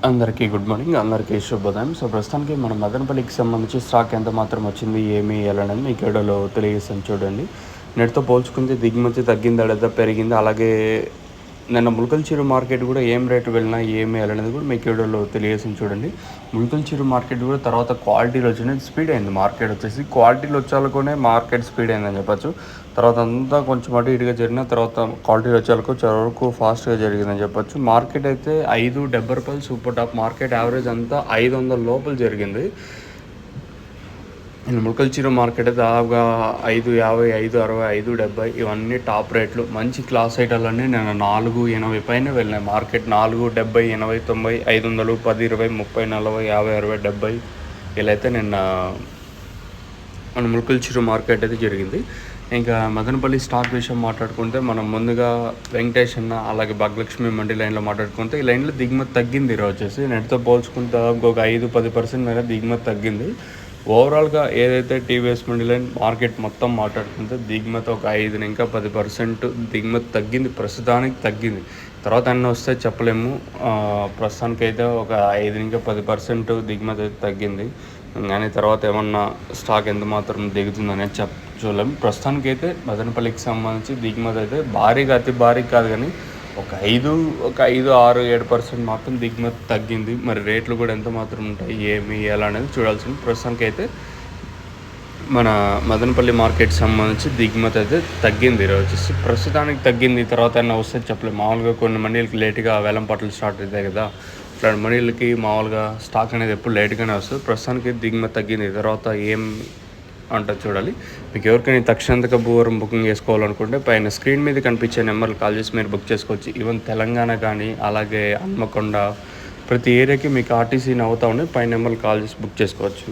అందరికీ good morning, అందరికీ శుభోదయం. సో ప్రస్తుతానికి మన మదనపల్లికి సంబంధించి స్టాక్ ఎంత మాత్రం వచ్చింది, ఏమి వెళ్ళడానికి మీకు వీడియోలో తెలియజేస్తాను చూడండి. నెట్తో పోల్చుకుంటే దిగుమతి తగ్గిందా లేదా పెరిగిందా, అలాగే నిన్న ములకల్చెరువు మార్కెట్ కూడా ఏం రేటు వెళ్ళినా ఏమి వెళ్ళినది కూడా మీకు వీడియోలో తెలియజేసాను చూడండి. ములకల్చెరువు మార్కెట్ కూడా తర్వాత క్వాలిటీలో వచ్చినది స్పీడ్ అయింది. మార్కెట్ వచ్చేసి క్వాలిటీలో వచ్చాలకునే మార్కెట్ స్పీడ్ అయిందని చెప్పచ్చు. తర్వాత అంతా కొంచెం అటు ఇటుగా జరిగిన తర్వాత క్వాలిటీలో వచ్చాలకు చాలా వరకు ఫాస్ట్గా జరిగిందని చెప్పచ్చు. మార్కెట్ అయితే 5.70 రూపాయలు సూపర్ టాప్. మార్కెట్ యావరేజ్ అంతా 500 లోపల జరిగింది. ములకల్చెరువు మార్కెట్ అయితే దాదాపుగా 5.50, 5.60, 5.70 ఇవన్నీ టాప్ రేట్లు. మంచి క్లాస్ ఐటాలన్నీ నేను 4.80 పైన వెళ్ళినాయి. మార్కెట్ 4.70, 80, 90, 500, 10, 20, 30, 40, 50, 60, 70 ఇలా అయితే నిన్న మన ములకల్చెరువు మార్కెట్ అయితే జరిగింది. ఇంకా మదనపల్లి స్టాక్ విషయం మాట్లాడుకుంటే మనం ముందుగా వెంకటేష్ అన్న అలాగే భాగ్యలక్ష్మి మండి లైన్లో మాట్లాడుకుంటే ఈ లైన్లో దిగుమతి తగ్గింది. ఈరోజు వచ్చేసి నెట్తో పోల్చుకుంటే ఒక 5-10% మేర దిగుమతి తగ్గింది. ఓవరాల్గా ఏదైతే టీవీఎస్ మండి లైన్ మార్కెట్ మొత్తం మాట్లాడుకుంటే దిగుమతి ఒక 5-10% దిగుమతి తగ్గింది. ప్రస్తుతానికి తగ్గింది. తర్వాత అన్నీ వస్తే చెప్పలేము. ప్రస్తుతానికైతే ఒక 5-10% దిగుమతి అయితే తగ్గింది. కానీ తర్వాత ఏమన్నా స్టాక్ ఎంత మాత్రం దిగుతుందనేది చూడలేము. ప్రస్తుతానికైతే మదనపల్లికి సంబంధించి దిగుమతి అయితే భారీగా, అతి భారీగా కాదు కానీ ఒక 5-6-7% మాత్రం దిగుమతి తగ్గింది. మరి రేట్లు కూడా ఎంత మాత్రం ఉంటాయి, ఏమి ఎలా అనేది చూడాల్సింది. ప్రస్తుతానికి అయితే మన మదనపల్లి మార్కెట్ సంబంధించి దిగుమతి అయితే తగ్గింది. ఈరోజు వచ్చేసి ప్రస్తుతానికి తగ్గింది. తర్వాత అయినా వస్తే చెప్పలేదు. మామూలుగా కొన్ని మండీలకి లేట్గా వేలం పాటలు స్టార్ట్ అవుతాయి కదా, ఇట్లాంటి మండీలకి మామూలుగా స్టాక్ అనేది ఎప్పుడు లేట్గానే వస్తుంది. ప్రస్తుతానికి దిగుమతి తగ్గింది. తర్వాత ఏం అంటారు చూడాలి. మీకు ఎవరికైనా తక్షణంతక భూవరం బుకింగ్ చేసుకోవాలనుకుంటే పైన స్క్రీన్ మీద కనిపించే నెంబర్లు కాల్ చేసి మీరు బుక్ చేసుకోవచ్చు. ఈవెన్ తెలంగాణ కానీ అలాగే హన్మకొండ ప్రతి ఏరియాకి మీకు ఆర్టీసీ అవుతా ఉండే పైన నెంబర్లు కాల్ చేసి బుక్ చేసుకోవచ్చు.